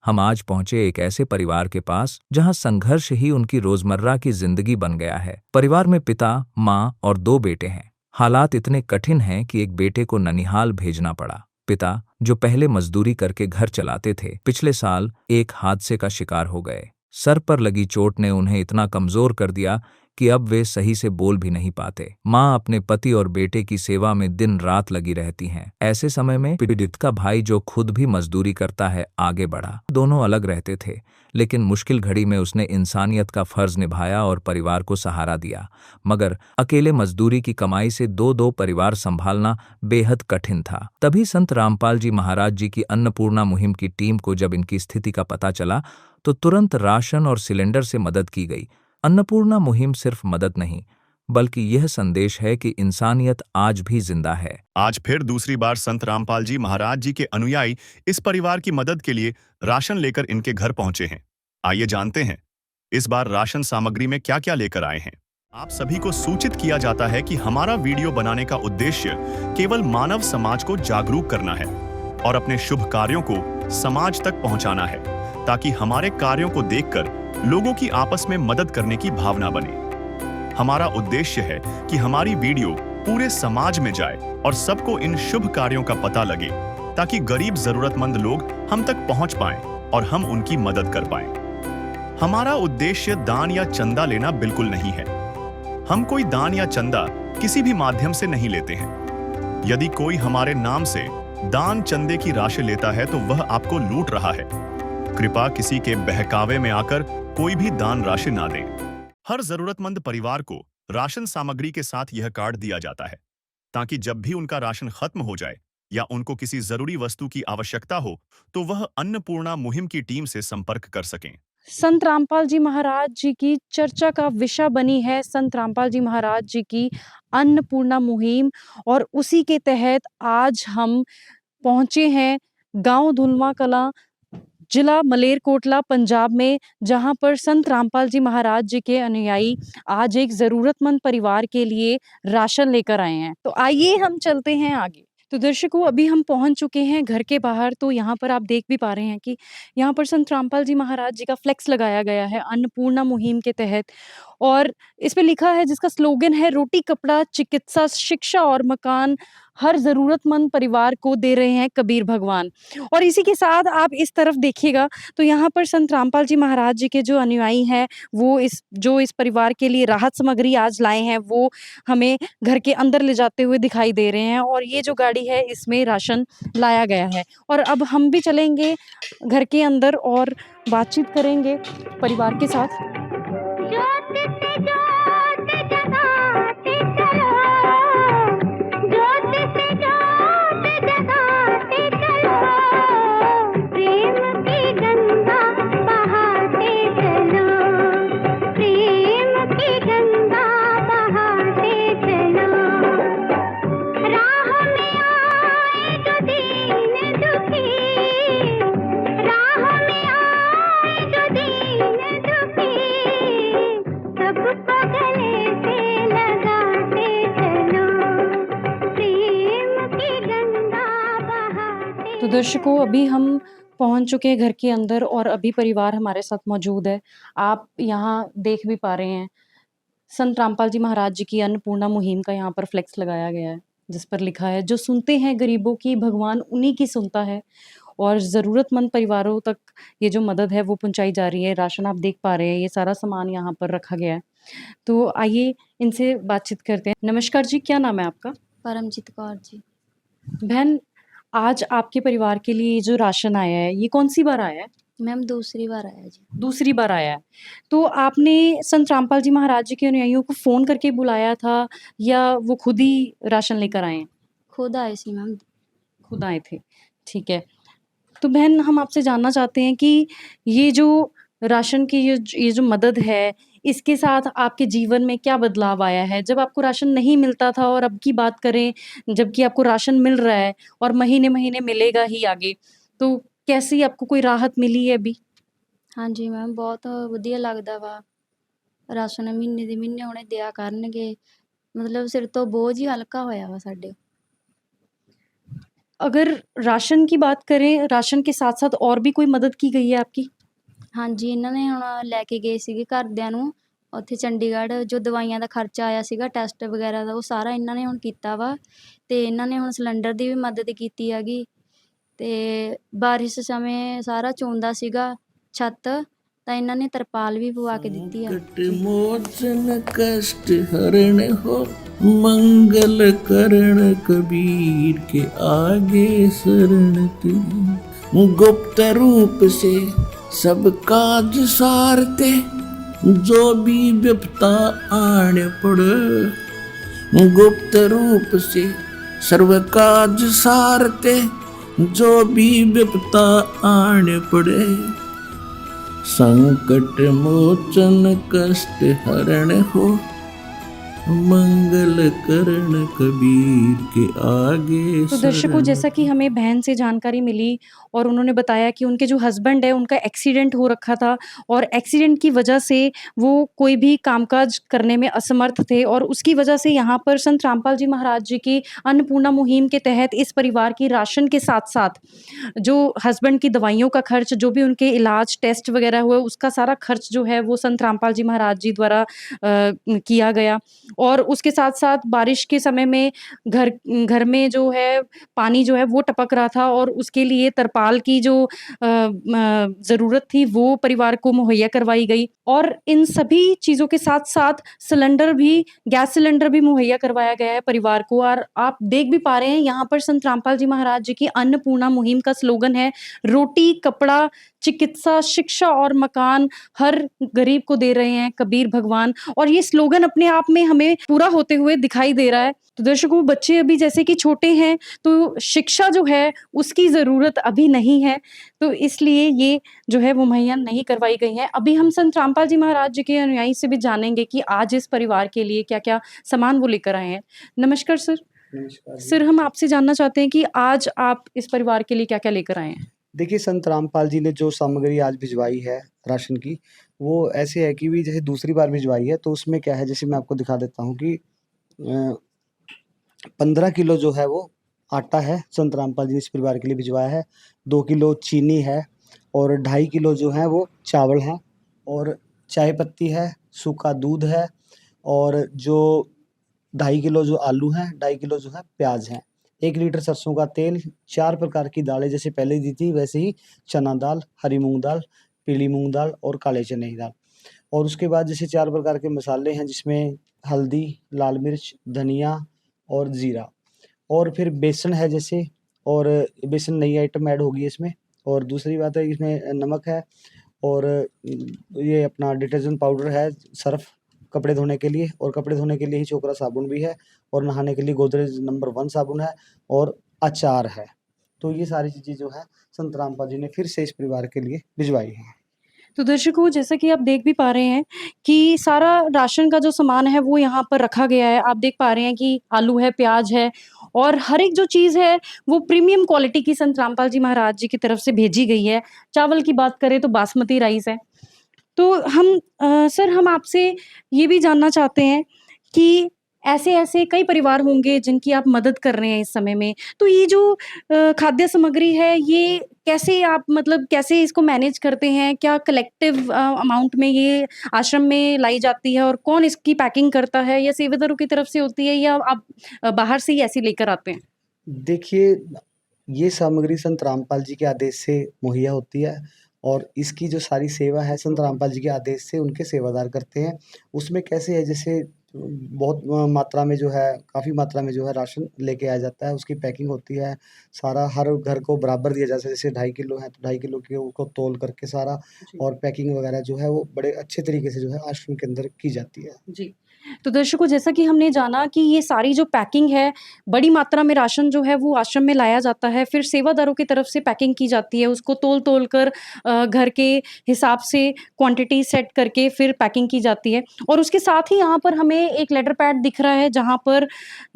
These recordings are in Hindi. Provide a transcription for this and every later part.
हम आज पहुंचे एक ऐसे परिवार के पास जहां संघर्ष ही उनकी रोजमर्रा की जिंदगी बन गया है। परिवार में पिता, माँ और 2 बेटे हैं। हालात इतने कठिन हैं कि एक बेटे को ननिहाल भेजना पड़ा। पिता, जो पहले मजदूरी करके घर चलाते थे, पिछले साल एक हादसे का शिकार हो गए। सर पर लगी चोट ने उन्हें इतना कमजोर कर दिया कि अब वे सही से बोल भी नहीं पाते। माँ अपने पति और बेटे की सेवा में दिन रात लगी रहती हैं। ऐसे समय में पीड़ित का भाई, जो खुद भी मजदूरी करता है, आगे बढ़ा। दोनों अलग रहते थे, लेकिन मुश्किल घड़ी में उसने इंसानियत का फर्ज निभाया और परिवार को सहारा दिया। मगर अकेले मजदूरी की कमाई से दो परिवार संभालना बेहद कठिन था। तभी संत रामपाल जी महाराज जी की अन्नपूर्णा मुहिम की टीम को जब इनकी स्थिति का पता चला तो तुरंत राशन और सिलेंडर से मदद की गई। अन्नपूर्णा मुहिम सिर्फ मदद नहीं, बल्कि यह संदेश है कि इंसानियत आज भी जिंदा है। आज फिर दूसरी बार संत रामपाल जी महाराज जी के अनुयायी इस परिवार की मदद के लिए राशन लेकर इनके घर पहुंचे हैं। आइए जानते हैं इस बार राशन सामग्री में क्या क्या लेकर आए हैं। आप सभी को सूचित किया जाता है कि हमारा वीडियो बनाने का उद्देश्य केवल मानव समाज को जागरूक करना है और अपने शुभ कार्यों को समाज तक पहुंचाना है, ताकि हमारे कार्यों को देखकर लोगों की आपस में मदद करने की भावना बने। हमारा उद्देश्य है कि हमारी वीडियो पूरे समाज में जाए और सबको इन शुभ कार्यों का पता लगे, ताकि गरीब जरूरतमंद लोग हम तक पहुंच पाएं और हम उनकी मदद कर पाएं। हमारा उद्देश्य दान या चंदा लेना बिल्कुल नहीं है। हम कोई दान या चंदा किसी भी माध्यम से नहीं लेते हैं। यदि कोई हमारे नाम से दान चंदे की राशि लेता है तो वह आपको लूट रहा है। कृपया किसी के बहकावे में आकर कोई भी दान राशि ना दें। हर जरूरतमंद परिवार को राशन सामग्री के साथ यह कार्ड दिया जाता है, ताकि जब भी उनका राशन खत्म हो जाए या उनको किसी जरूरी वस्तु की आवश्यकता हो तो वह अन्नपूर्णा मुहिम की टीम से संपर्क कर सकें। संत रामपाल जी महाराज जी की चर्चा का विषय बनी है संत रामपाल जी महाराज जी की अन्नपूर्णा मुहिम, और उसी के तहत आज हम पहुंचे हैं गांव धुलवा कलां, जिला मलेरकोटला, पंजाब में, जहां पर संत रामपाल जी महाराज जी के अनुयायी आज एक जरूरतमंद परिवार के लिए राशन लेकर आए हैं। तो आइए हम चलते हैं आगे। तो दर्शकों, अभी हम पहुंच चुके हैं घर के बाहर। तो यहाँ पर आप देख भी पा रहे हैं कि यहाँ पर संत रामपाल जी महाराज जी का फ्लेक्स लगाया गया है अन्नपूर्णा मुहिम के तहत, और इस पे लिखा है, जिसका स्लोगन है, रोटी, कपड़ा, चिकित्सा, शिक्षा और मकान हर जरूरतमंद परिवार को दे रहे हैं कबीर भगवान। और इसी के साथ आप इस तरफ देखिएगा तो यहाँ पर संत रामपाल जी महाराज जी के जो अनुयायी हैं, वो इस परिवार के लिए राहत सामग्री आज लाए हैं, वो हमें घर के अंदर ले जाते हुए दिखाई दे रहे हैं। और ये जो गाड़ी है, इसमें राशन लाया गया है। और अब हम भी चलेंगे घर के अंदर और बातचीत करेंगे परिवार के साथ। ज्योत से ज्योत जगाते चलो, ज्योत से ज्योत जगाते चलो, प्रेम की गंगा बहाते चलो, प्रेम की गंगा बहाते चलो। राह में आए जो दीन दुखी, राह में आए जो दीन दुखी, सबको गले से लगाते चलो, प्रेम की गंगा बहाते। तो दर्शकों, अभी हम पहुंच चुके हैं घर के अंदर और अभी परिवार हमारे साथ मौजूद है। आप यहाँ देख भी पा रहे हैं, संत रामपाल जी महाराज जी की अन्नपूर्णा मुहिम का यहाँ पर फ्लेक्स लगाया गया है, जिस पर लिखा है, जो सुनते हैं गरीबों की, भगवान उन्हीं की सुनता है। और ज़रूरतमंद परिवारों तक ये जो मदद है वो पहुँचाई जा रही है। राशन आप देख पा रहे हैं, ये सारा सामान यहाँ पर रखा गया है। तो आइए इनसे बातचीत करते हैं। नमस्कार जी, क्या नाम है आपका? परमजीत कौर जी। बहन, आज आपके परिवार के लिए ये जो राशन आया है, ये कौन-सी बार आया है? मैम दूसरी बार आया जी। दूसरी बार आया है। तो आपने संत रामपाल जी महाराज जी के अनुयायियों को फ़ोन करके बुलाया था या वो खुद ही राशन लेकर आए हैं? खुद आए सी मैम। खुद आए थे, ठीक है। तो बहन, हम आपसे जानना चाहते हैं कि ये जो राशन की ये जो मदद है, इसके साथ आपके जीवन में क्या बदलाव आया है? जब आपको राशन नहीं मिलता था और अब की बात करें, जबकि आपको राशन मिल रहा है और महीने-महीने मिलेगा ही आगे, तो कैसी आपको कोई राहत मिली है अभी? हाँ जी मैम, बहुत ਵਧੀਆ ਲੱਗਦਾ ਵਾ। ਰਾਸ਼ਨ ਮਹੀਨੇ ਦੇ ਮਹੀਨੇ ਹੁਣੇ ਦਿਆ ਕਰਨਗੇ। ਮਤਲਬ ਸਿਰ ਤੋਂ ਬੋਝ ਹੀ ਹਲਕਾ ਹੋਇਆ ਵਾ ਸਾਡੇ। अगर राशन की बात करें, राशन के साथ-साथ और भी कोई मदद की गई है आपकी? ਹਾਂਜੀ, ਇਹਨਾਂ ਨੇ ਹੁਣ ਲੈ ਕੇ ਗਏ ਸੀਗੇ ਘਰਦਿਆਂ ਨੂੰ ਉੱਥੇ ਚੰਡੀਗੜ੍ਹ, ਜੋ ਦਵਾਈਆਂ ਦਾ ਖਰਚਾ ਆਇਆ ਸੀਗਾ, ਟੈਸਟ ਵਗੈਰਾ ਦਾ, ਉਹ ਸਾਰਾ ਇਹਨਾਂ ਨੇ ਹੁਣ ਕੀਤਾ ਵਾ ਤੇ ਇਹਨਾਂ ਨੇ ਹੁਣ ਸਿਲੰਡਰ ਦੀ ਵੀ ਮਦਦ ਕੀਤੀ ਹੈਗੀ ਤੇ ਬਾਰਿਸ਼ ਸਮੇਂ ਸਾਰਾ ਚੋਂਦਾ ਸੀਗਾ ਛੱਤ, ਤਾਂ ਇਹਨਾਂ ਨੇ ਤਰਪਾਲ ਵੀ ਪਵਾ ਕੇ ਦਿੱਤੀ ਆ। संकट मोचन कष्ट हरण हो, मंगल करण कबीर के आगे शरण तेरी। गुप्त रूप से सब काज सारते, जो भी विपता आण पड़े। गुप्त रूप से सर्व काज सारते, जो भी विपता आण पड़े। संकट मोचन कष्ट हरण हो, मंगल करण कबीर के आगे तो दर्शकों, शरण। जैसा कि हमें बहन से जानकारी मिली और उन्होंने बताया कि उनके जो हस्बैंड है, उनका एक्सीडेंट हो रखा था और एक्सीडेंट की वजह से वो कोई भी कामकाज करने में असमर्थ थे और उसकी वजह से यहाँ पर संत रामपाल जी महाराज जी की अन्नपूर्णा मुहिम के तहत इस परिवार की राशन के साथ-साथ जो हस्बैंड की दवाइयों का खर्च, जो भी उनके इलाज, टेस्ट वगैरह हुए, उसका सारा खर्च जो है वो संत रामपाल जी महाराज जी द्वारा किया गया। और उसके साथ-साथ बारिश के समय में घर में जो है पानी जो है वो टपक रहा था और उसके लिए तरपाल की जो ज़रूरत थी वो परिवार को मुहैया करवाई गई और इन सभी चीज़ों के साथ-साथ गैस सिलेंडर भी मुहैया करवाया गया है परिवार को। और आप देख भी पा रहे हैं यहाँ पर संत रामपाल जी महाराज जी की अन्नपूर्णा मुहिम का स्लोगन है, रोटी, कपड़ा, चिकित्सा, शिक्षा और मकान हर गरीब को दे रहे हैं कबीर भगवान। और ये स्लोगन अपने आप में हमें पूरा होते हुए दिखाई दे रहा है। तो दर्शकों, बच्चे अभी जैसे कि छोटे हैं, तो शिक्षा जो है उसकी ज़रूरत अभी नहीं है, तो इसलिए ये जो है वो मुहैया नहीं करवाई गई हैं। अभी हम संत रामपाल जी महाराज जी के अनुयायी से भी जानेंगे कि आज इस परिवार के लिए क्या-क्या सामान वो लेकर आए हैं। नमस्कार सर। नमस्कार जी। सर, हम आपसे जानना चाहते हैं कि आज आप इस परिवार के लिए क्या-क्या लेकर आए हैं? देखिए, संत रामपाल जी ने जो सामग्री आज भिजवाई है राशन की, वो ऐसे है कि भी जैसे दूसरी बार भिजवाई है, तो उसमें क्या है, जैसे मैं आपको दिखा देता हूँ कि 15 किलो जो है वो आटा है, संत रामपाल जी ने इस परिवार के लिए भिजवाया है। 2 किलो चीनी है और 2.5 किलो जो है वो चावल है और चाय पत्ती है, सूखा दूध है और जो 2.5 किलो जो आलू हैं, 2.5 किलो जो है प्याज है, 1 लीटर सरसों का तेल, 4 प्रकार की दालें जैसे पहले दी थी वैसे ही चना दाल, हरी मूँग दाल, पीली मूँग दाल और काले चने की दाल। और उसके बाद जैसे 4 प्रकार के मसाले हैं जिसमें हल्दी, लाल मिर्च, धनिया और ज़ीरा और फिर बेसन है जैसे, और बेसन नई आइटम ऐड होगी इसमें। और दूसरी बात है इसमें नमक है और ये अपना डिटर्जेंट पाउडर है, सर्फ़ कपड़े धोने के लिए, और कपड़े धोने के लिए ही चोकरा साबुन भी है और नहाने के लिए गोदरेज नंबर 1 साबुन है और अचार है। तो ये सारी चीज़ें जो है संत रामपाल जी ने फिर से इस परिवार के लिए भिजवाई हैं। तो दर्शकों, जैसा कि आप देख भी पा रहे हैं कि सारा राशन का जो सामान है वो यहाँ पर रखा गया है। आप देख पा रहे हैं कि आलू है, प्याज है और हर एक जो चीज़ है वो प्रीमियम क्वालिटी की संत रामपाल जी महाराज जी की तरफ से भेजी गई है। चावल की बात करें तो बासमती राइस है। तो सर, हम आपसे ये भी जानना चाहते हैं कि ऐसे-ऐसे कई परिवार होंगे जिनकी आप मदद कर रहे हैं इस समय में। तो ये जो खाद्य सामग्री है, ये कैसे आप मतलब कैसे इसको मैनेज करते हैं? क्या कलेक्टिव अमाउंट में ये आश्रम में लाई जाती है और कौन इसकी पैकिंग करता है, या सेवादारों की तरफ से होती है, या आप बाहर से ही ऐसे लेकर आते हैं? देखिए, ये सामग्री संत रामपाल जी के आदेश से मुहैया होती है और इसकी जो सारी सेवा है संत रामपाल जी के आदेश से उनके सेवादार करते हैं। उसमें कैसे है, जैसे बहुत मात्रा में जो है, काफ़ी मात्रा में जो है राशन लेके आया जाता है, उसकी पैकिंग होती है, सारा हर घर को बराबर दिया जाता है। जैसे 2.5 किलो है तो 2.5 किलो के को तौल करके सारा, जी। और पैकिंग वगैरह जो है वो बड़े अच्छे तरीके से जो है आश्रम के अंदर की जाती है। जी। तो दर्शकों, जैसा कि हमने जाना कि ये सारी जो पैकिंग है, बड़ी मात्रा में राशन जो है वो आश्रम में लाया जाता है, फिर सेवादारों की तरफ से पैकिंग की जाती है, उसको तोल-तोल कर घर के हिसाब से क्वांटिटी सेट करके फिर पैकिंग की जाती है। और उसके साथ ही यहाँ पर हमें एक लेटर पैड दिख रहा है जहाँ पर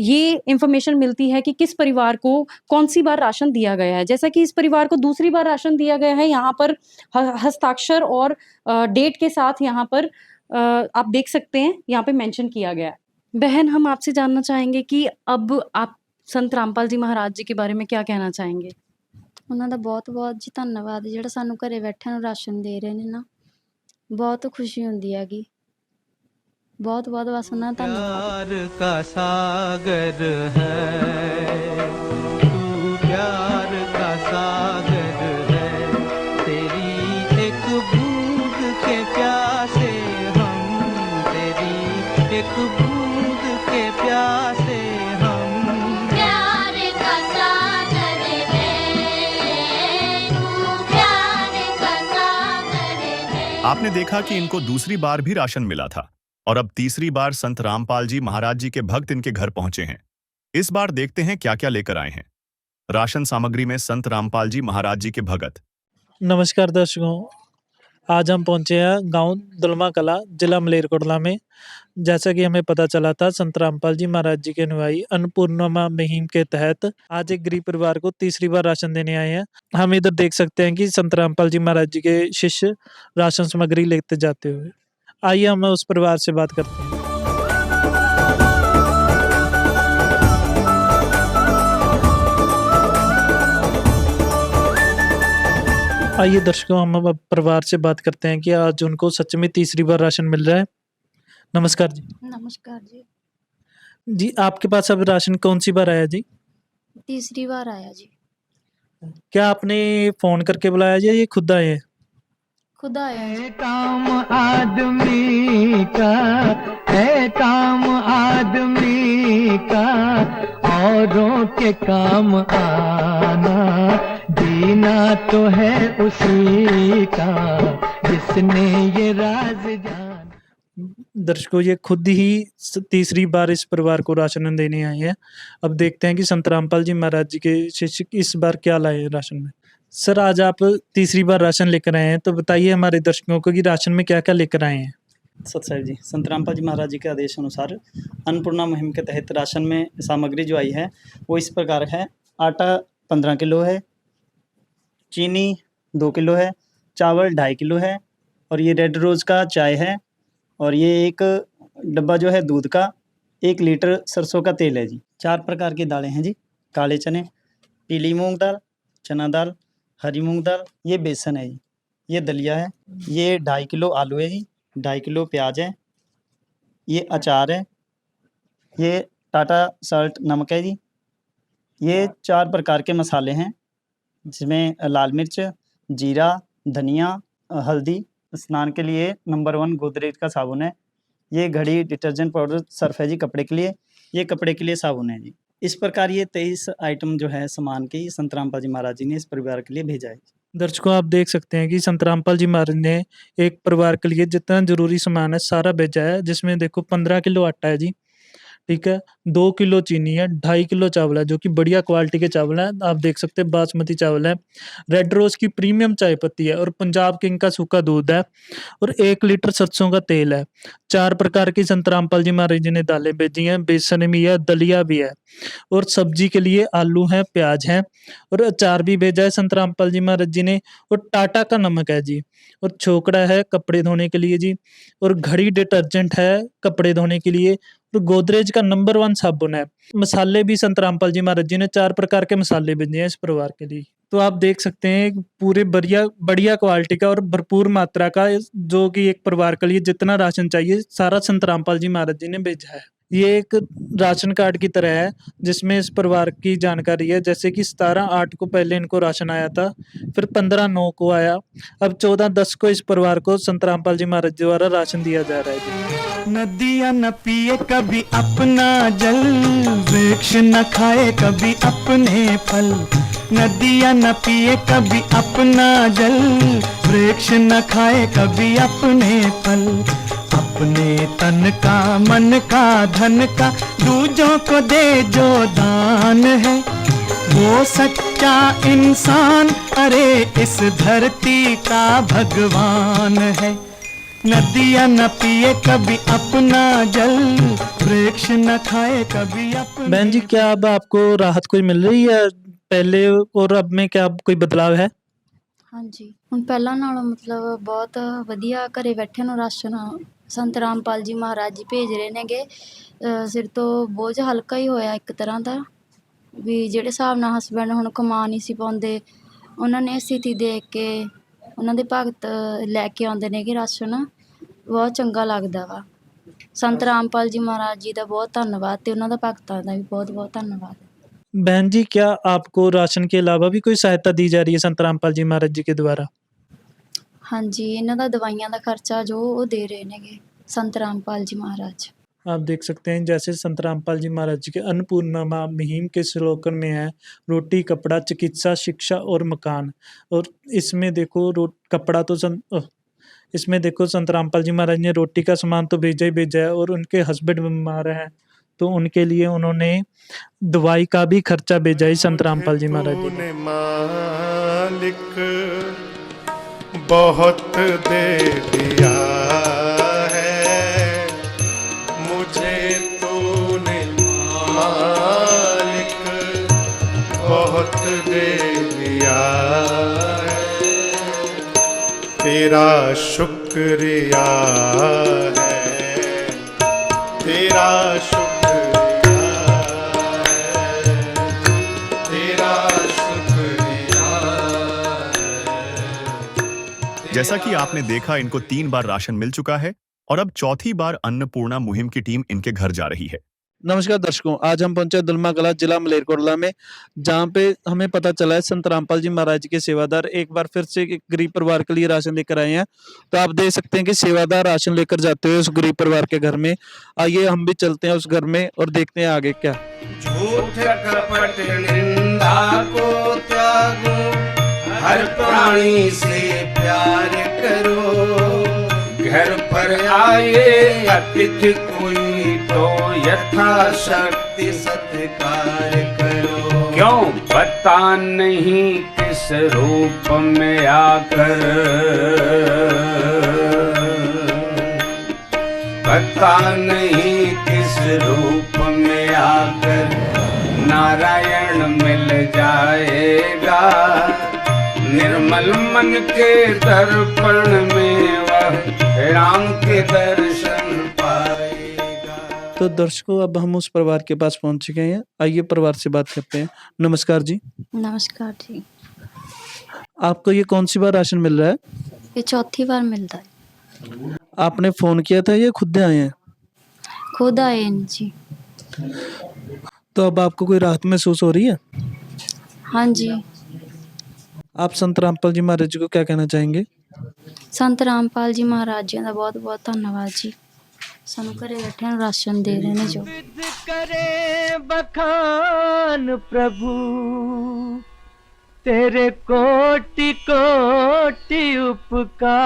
ये इन्फॉर्मेशन मिलती है कि किस परिवार को कौन-सी बार राशन दिया गया है। जैसा कि इस परिवार को दूसरी बार राशन दिया गया है, यहाँ पर हस्ताक्षर और डेट के साथ यहाँ पर आप देख सकते हैं, यहाँ पे मेंशन किया गया है। बहन, हम आपसे जानना चाहेंगे कि अब आप संत रामपाल जी महाराज जी के बारे में क्या कहना चाहेंगे? ਉਹਨਾਂ ਦਾ ਬਹੁਤ-ਬਹੁਤ ਜੀ ਧੰਨਵਾਦ ਜਿਹੜਾ ਸਾਨੂੰ ਘਰੇ ਬੈਠਿਆਂ ਨੂੰ ਰਾਸ਼ਨ ਦੇ ਰਹੇ ਨੇ ਨਾ, ਬਹੁਤ ਖੁਸ਼ੀ ਹੁੰਦੀ ਹੈਗੀ। ਬਹੁਤ-ਬਹੁਤ ਬਸ ਉਹਨਾਂ ਦਾ ਧੰਨਵਾਦ। प्यार का सागर है तू, प्यार का सागर है तेरी एक बूंद के प्यासे हम, तेरी एक बूंद के प्यासे हम। प्यार का सागर है तू, प्यार का सागर है। आपने देखा कि इनको दूसरी बार भी राशन मिला था और अब तीसरी बार संत रामपाल जी महाराज जी के भक्त इनके घर पहुंचे हैं। इस बार देखते हैं क्या क्या लेकर आए हैं। राशन सामग्री में संत रामपाल जी महाराज जी के भगत। नमस्कार दर्शकों, आज हम पहुंचे हैं गांव दुलमा कला, जिला मलेरकोटला में। जैसा कि हमें पता चला था, संत रामपाल जी महाराज जी के अनुयायी अन्नपूर्णिमा मुहिम के तहत आज एक गरीब परिवार को तीसरी बार राशन देने आए हैं। हम इधर देख सकते हैं कि संत रामपाल जी महाराज जी के शिष्य राशन सामग्री लेते जाते हुए। आइए हम उस परिवार से बात करते हैं। आइए दर्शकों, हम अब परिवार से बात करते हैं कि आज उनको सच में तीसरी बार राशन मिल रहा है। नमस्कार जी। नमस्कार जी। जी, आपके पास अब राशन कौन सी बार आया जी? तीसरी बार आया जी। क्या आपने फोन करके बुलाया जी या ये खुद आए हैं? खुद आया जी। है काम आदमी का, है काम आदमी का, औरों के काम आना, जीना तो है उसी का जिसने ये राज जाना। दर्शकों, ये खुद ही तीसरी बार इस परिवार को राशन देने आए हैं। अब देखते हैं कि संत रामपाल जी महाराज जी के शिष्य इस बार क्या लाए हैं राशन में। सर, आज आप तीसरी बार राशन लेकर आए हैं, तो बताइए हमारे दर्शकों को कि राशन में क्या क्या लेकर आए हैं। सत साहिब जी, संत रामपाल जी महाराज जी के आदेश अनुसार अन्नपूर्णा मुहिम के तहत राशन में सामग्री जो आई है वो इस प्रकार है। आटा 15 किलो है, चीनी 2 किलो है, चावल 2.5 किलो है, और ये रेड रोज़ का चाय है, और ये एक डब्बा जो है दूध का, 1 लीटर सरसों का तेल है जी। 4 प्रकार की दालें हैं जी। काले चने, पीली मूंग दाल, चना दाल, हरी मूंग दाल, ये बेसन है जी। ये दलिया है, ये 2.5 किलो आलू है जी, 2.5 किलो प्याज है, ये अचार है, ये टाटा साल्ट नमक है जी। ये 4 प्रकार के मसाले हैं जिसमें लाल मिर्च, जीरा, धनिया, हल्दी। स्नान के लिए नंबर 1 गोदरेज का साबुन है। ये घड़ी डिटर्जेंट पाउडर सर्फ है जी कपड़े के लिए। ये कपड़े के लिए साबुन है जी। इस प्रकार ये 23 आइटम जो है सामान की संत रामपाल जी महाराज जी ने इस परिवार के लिए भेजा है। दर्शकों, आप देख सकते हैं कि संत रामपाल जी महाराज ने एक परिवार के लिए जितना जरूरी सामान है सारा भेजा है, जिसमें देखो 15 किलो आटा है जी, ठीक है, 2 किलो चीनी है, 2.5 किलो चावल है जो कि बढ़िया क्वालिटी के चावल है। आप देख सकते हैं बासमती चावल है, रेड रोज की प्रीमियम चाय पत्ती है, और पंजाब किंग का सूखा दूध है, और 1 लीटर सरसों का तेल है। 4 प्रकार की संत रामपाल जी महाराज जी ने दालें भेजी हैं, बेसन भी है, दलिया भी है, और सब्जी के लिए आलू है, प्याज है, और अचार भी भेजा है संत रामपाल जी महाराज जी ने, और टाटा का नमक है जी, और छोकड़ा है कपड़े धोने के लिए जी, और घड़ी डिटर्जेंट है कपड़े धोने के लिए, और गोदरेज का नंबर 1 साबुन है। मसाले भी संत रामपाल जी महाराज जी ने 4 प्रकार के मसाले भेजे हैं इस परिवार के लिए। तो आप देख सकते हैं पूरे बढ़िया बढ़िया क्वालिटी का और भरपूर मात्रा का, जो कि एक परिवार के लिए जितना राशन चाहिए सारा संत रामपाल जी महाराज जी ने भेजा है। ये एक राशन कार्ड की तरह है जिसमें इस परिवार की जानकारी है, जैसे कि 17/8 को पहले इनको राशन आया था, फिर 15/9 को आया, अब 14/10 को इस परिवार को संत रामपाल जी महाराज जी द्वारा राशन दिया जा रहा है। नदियाँ न पिए कभी अपना जल, वृक्ष न खाए कभी अपने फल। नदियाँ न पिए कभी अपना जल, वृक्ष न खाए कभी अपने फल। अपने तन का, मन का, धन का दूजों को दे जो दान है, वो सच्चा इंसान, अरे इस धरती का भगवान है। नदियाँ न पिए कभी अपना जल, वृक्ष न खाए कभी अपने। बहन जी, क्या अब आपको राहत कोई मिल रही है पहले और अब में, क्या कोई बदलाव है? ਹਾਂਜੀ, ਹੁਣ ਪਹਿਲਾਂ ਨਾਲੋਂ ਮਤਲਬ ਬਹੁਤ ਵਧੀਆ ਘਰੇ ਬੈਠਿਆਂ ਨੂੰ ਰਾਸ਼ਨ ਸੰਤ ਰਾਮਪਾਲ ਜੀ ਮਹਾਰਾਜ ਜੀ ਭੇਜ ਰਹੇ ਨੇਗੇ। ਸਿਰ ਤੋਂ ਬੋਝ ਹਲਕਾ ਹੀ ਹੋਇਆ ਇੱਕ ਤਰ੍ਹਾਂ ਦਾ। ਵੀ ਜਿਹੜੇ ਹਿਸਾਬ ਨਾਲ ਹਸਬੈਂਡ ਹੁਣ ਕਮਾ ਨਹੀਂ ਸੀ ਪਾਉਂਦੇ, ਉਹਨਾਂ ਨੇ ਸਥਿਤੀ ਦੇਖ ਕੇ ਉਹਨਾਂ ਦੇ ਭਗਤ ਲੈ ਕੇ ਆਉਂਦੇ ਨੇਗੇ ਰਾਸ਼ਨ, ਬਹੁਤ ਚੰਗਾ ਲੱਗਦਾ ਵਾ। ਸੰਤ ਰਾਮਪਾਲ ਜੀ ਮਹਾਰਾਜ ਜੀ ਦਾ ਬਹੁਤ ਧੰਨਵਾਦ ਤੇ ਉਹਨਾਂ ਦਾ ਭਗਤਾਂ ਦਾ ਵੀ ਬਹੁਤ-ਬਹੁਤ ਧੰਨਵਾਦ। बहन जी, क्या आपको राशन के अलावा भी कोई सहायता दी जा रही है संत रामपाल जी महाराज जी के द्वारा? ਹਾਂਜੀ, ਇਹਨਾਂ ਦਾ ਦਵਾਈਆਂ ਦਾ ਖਰਚਾ ਜੋ ਉਹ ਦੇ ਰਹੇ ਨੇਗੇ ਸੰਤ ਰਾਮਪਾਲ ਜੀ ਮਹਾਰਾਜ। आप देख सकते हैं जैसे संत रामपाल जी महाराज जी के अन्नपूर्णा मुहिम के स्लोगन में है रोटी, कपड़ा, चिकित्सा, शिक्षा और मकान। और इसमें देखो कपड़ा तो इसमें देखो संत रामपाल जी महाराज ने रोटी का सामान तो भेजा ही भेजा है, और उनके हस्बैंड बीमार हैं तो उनके लिए उन्होंने दवाई का भी खर्चा भेजा ही संत रामपाल जी महाराज जी ने। मालिक बहुत दे दिया है मुझे तूने, मालिक बहुत दे दिया है, तेरा शुक्रिया है, तेरा शुक्रिया है, तेरा शुक्रिया है। जैसा कि आपने देखा, इनको 3 बार राशन मिल चुका है और अब चौथी बार अन्नपूर्णा मुहिम की टीम इनके घर जा रही है। नमस्कार दर्शकों, आज हम पहुंचे दुलमा कला, जिला मलेरकोटला में, जहां पे हमें पता चला है संत रामपाल जी महाराज के सेवादार एक बार फिर से एक गरीब परिवार के लिए राशन लेकर आए हैं। तो आप देख सकते हैं कि सेवादार राशन लेकर जाते हुए उस गरीब परिवार के घर में। आइए हम भी चलते हैं उस घर में और देखते हैं आगे क्या। झूठ कपट निंदा को त्यागो, हर प्राणी से प्यार करो, घर पर आए अतिथि कोई तो यथाशक्ति सत्कार करो। क्यों पता नहीं किस रूप में आकर, पता नहीं किस रूप में आकर नारायण मिल जाएगा, निर्मल मन के दर्पण में वह राम के दर्शन पाएगा। तो दर्शकों, अब हम उस परिवार के पास पहुंच चुके हैं। आइए परिवार से बात करते हैं। नमस्कार जी। नमस्कार जी। आपको ये कौन सी बार राशन मिल रहा है? ये चौथी बार मिलता है। आपने फोन किया था या खुद आए हैं? खुद आए हैं जी। तो अब आपको कोई राहत महसूस हो रही है? हाँ जी। आप संत रामपाल जी महाराज जी को क्या कहना चाहेंगे? संत रामपाल जी महाराज जी का बहुत बहुत धन्यवाद जी, सानू घरे बैठे राशन दे रहे हैं जो। करे बखान प्रभु तेरे कोटि कोटि उपकार,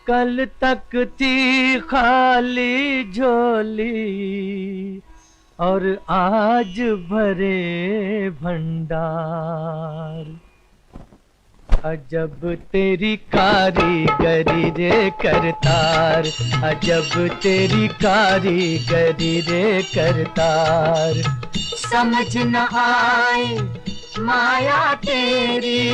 कल तक थी खाली झोली और आज भरे भंडार। अजब तेरी कारीगरी रे करतार, अजब तेरी कारीगरी रे करतार। समझ न आए माया तेरी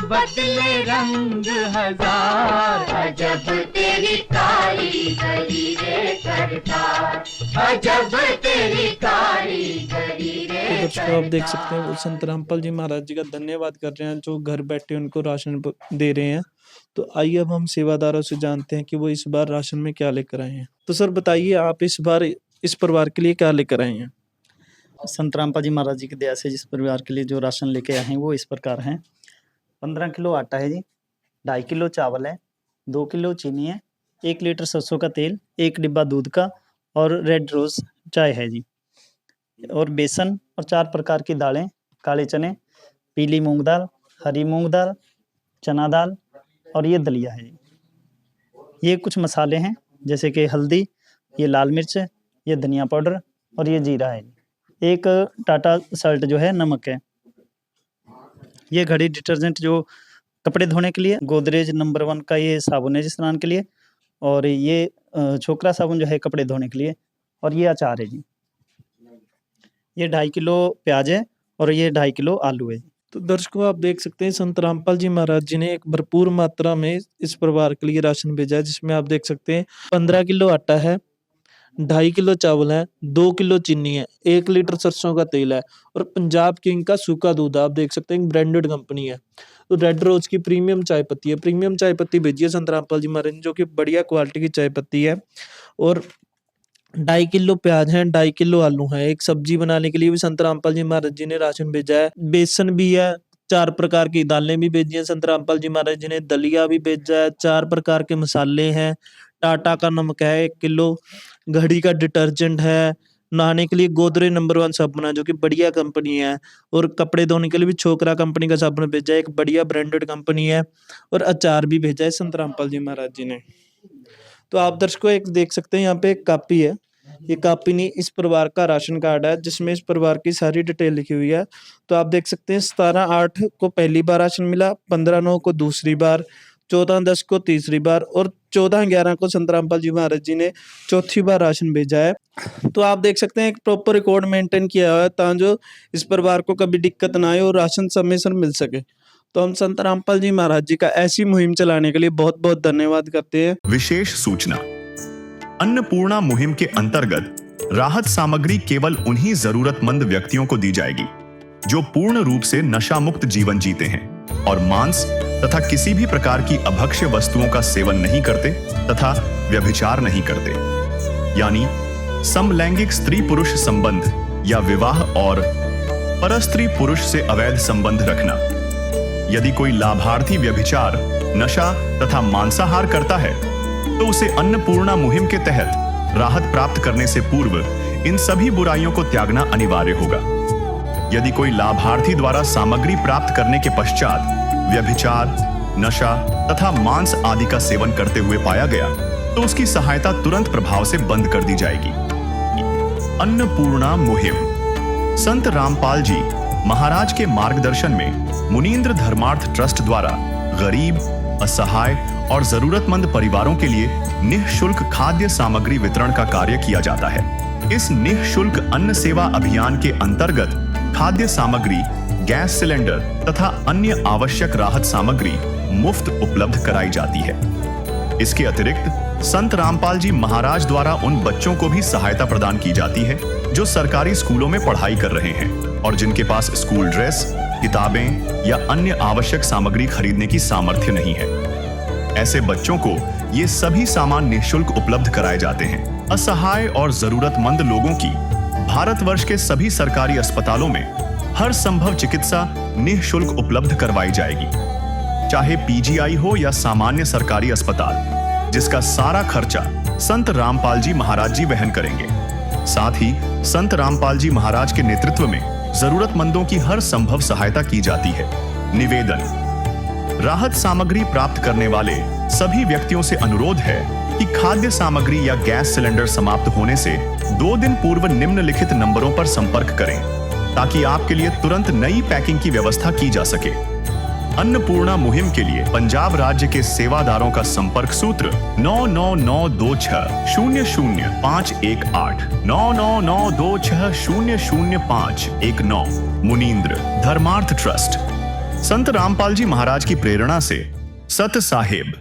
बदले रंग हजार, अजब तेरी कारीगरी रे करतार, अजब तेरी कारीगरी रे। तो दर्शकों, आप देख सकते हैं वो संत रामपाल जी महाराज जी का धन्यवाद कर रहे हैं जो घर बैठे उनको राशन दे रहे हैं। तो आइए अब हम सेवादारों से जानते हैं कि वो इस बार राशन में क्या लेकर आए हैं। तो सर बताइए, आप इस बार इस परिवार के लिए क्या लेकर आए हैं? संत रामपाल जी महाराज जी की दया से जिस परिवार के लिए जो राशन लेके आए हैं वो इस प्रकार हैं। 15 किलो आटा है जी, 2.5 किलो चावल है, 2 किलो चीनी है, 1 लीटर सरसों का तेल, 1 डिब्बा दूध का और रेड रोज चाय है जी, और बेसन और 4 प्रकार की दालें, काले चने, पीली मूंग दाल, हरी मूंग दाल, चना दाल और ये दलिया है जी। ये कुछ मसाले हैं जैसे कि हल्दी, ये लाल मिर्च, ये धनिया पाउडर और ये जीरा है। एक टाटा सल्ट जो है नमक है। ये घड़ी डिटर्जेंट जो कपड़े धोने के लिए, गोदरेज नंबर 1 का ये साबुन है जी स्नान के लिए, और ये छोकरा साबुन जो है कपड़े धोने के लिए, और ये अचार है जी। ये 2.5 किलो प्याज है और ये 2.5 किलो आलू है। तो दर्शकों, आप देख सकते हैं संत रामपाल जी महाराज जी ने एक भरपूर मात्रा में इस परिवार के लिए राशन भेजा है, जिसमें आप देख सकते हैं 15 किलो आटा है, 2.5 किलो चावल है, 2 किलो चीनी है, 1 लीटर सरसों का तेल है और पंजाब किंग का सूखा दूध है। आप देख सकते हैं ब्रांडेड कंपनी है। तो रेड रोज की प्रीमियम चाय पत्ती है, प्रीमियम चाय पत्ती भेजी है संत रामपाल जी महाराज ने, जो कि बढ़िया क्वालिटी की चाय पत्ती है। और 2.5 किलो प्याज है, 2.5 किलो आलू है। एक सब्जी बनाने के लिए भी संत रामपाल जी महाराज जी ने राशन भेजा है। बेसन भी है, 4 प्रकार की दालें भी भेजी हैं संत रामपाल जी महाराज जी ने, दलिया भी भेजा है, 4 प्रकार के मसाले हैं, टाटा का नमक है 1 किलो, घड़ी का डिटर्जेंट है, नहाने के लिए गोदरेज नंबर 1 साबुन है जो कि बढ़िया कंपनी है, और कपड़े धोने के लिए भी छोकरा कंपनी का साबुन भेजा है, एक बढ़िया ब्रांडेड कंपनी है, और अचार भी भेजा है संत रामपाल जी महाराज जी ने। तो आप दर्शकों एक देख सकते हैं यहाँ पे एक कापी है, ये कापी नहीं, इस परिवार का राशन कार्ड है जिसमें इस परिवार की सारी डिटेल लिखी हुई है। तो आप देख सकते हैं 17/8 को पहली बार राशन मिला, 15/9 को दूसरी बार, 14/10 को तीसरी बार और 14/11 को संत रामपाल जी महाराज जी ने चौथी बार राशन भेजा है। तो आप देख सकते हैं एक प्रॉपर रिकॉर्ड मेंटेन किया हुआ है ताकि इस परिवार को कभी दिक्कत ना आए और राशन समय से मिल सके। तो हम संत रामपाल जी महाराज जी का ऐसी मुहिम चलाने के लिए बहुत बहुत धन्यवाद करते हैं। विशेष सूचना, अन्नपूर्णा मुहिम के अंतर्गत राहत सामग्री केवल उन्हीं जरूरतमंद व्यक्तियों को दी जाएगी जो पूर्ण रूप से नशा मुक्त जीवन जीते हैं और मांस तथा किसी भी प्रकार की अभक्ष्य वस्तुओं का सेवन नहीं करते तथा व्यभिचार नहीं करते, यानी समलैंगिक स्त्री पुरुष संबंध या विवाह और परस्त्री पुरुष से अवैध संबंध रखना। यदि कोई लाभार्थी व्यभिचार, नशा तथा मांसाहार करता है तो उसे अन्नपूर्णा मुहिम के तहत राहत प्राप्त करने से पूर्व इन सभी बुराइयों को त्यागना अनिवार्य होगा। यदि कोई लाभार्थी द्वारा सामग्री प्राप्त करने के पश्चात व्यभिचार, नशा तथा मांस आदि का सेवन करते हुए पाया गया तो उसकी सहायता तुरंत प्रभाव से बंद कर दी जाएगी। अन्नपूर्णा मुहिम संत रामपाल जी महाराज के मार्गदर्शन में मुनींद्र धर्मार्थ ट्रस्ट द्वारा गरीब, असहाय और जरूरतमंद परिवारों के लिए निःशुल्क खाद्य सामग्री वितरण का कार्य किया जाता है। इस निःशुल्क अन्न सेवा अभियान के अंतर्गत खाद्य सामग्री, गैस सिलेंडर तथा अन्य आवश्यक राहत सामग्री मुफ्त उपलब्ध कराई जाती है। इसके अतिरिक्त संत रामपाल जी महाराज द्वारा उन बच्चों को भी सहायता प्रदान की जाती है जो सरकारी स्कूलों में पढ़ाई कर रहे हैं और जिनके पास स्कूल ड्रेस, किताबें या अन्य आवश्यक सामग्री खरीदने की सामर्थ्य नहीं है। ऐसे बच्चों को ये सभी सामान निःशुल्क उपलब्ध कराए जाते हैं। असहाय और जरूरतमंद लोगों की भारतवर्ष के सभी सरकारी अस्पतालों में हर संभव चिकित्सा निःशुल्क उपलब्ध करवाई जाएगी, चाहे पीजीआई हो या सामान्य सरकारी अस्पताल, जिसका सारा खर्चा संत रामपाल जी महाराज जी वहन करेंगे। साथ ही संत रामपाल जी महाराज के नेतृत्व में जरूरतमंदों की हर संभव सहायता की जाती है। निवेदन, राहत सामग्री प्राप्त करने वाले सभी व्यक्तियों से अनुरोध है कि खाद्य सामग्री या गैस सिलेंडर समाप्त होने से 2 दिन पूर्व निम्नलिखित नंबरों पर संपर्क करें ताकि आपके लिए तुरंत नई पैकिंग की व्यवस्था की जा सके। अन्नपूर्णा मुहिम के लिए पंजाब राज्य के सेवादारों का संपर्क सूत्र 9992600518 9992600519। मुनींद्र धर्मार्थ ट्रस्ट, संत रामपाल जी महाराज की प्रेरणा से सत साहिब।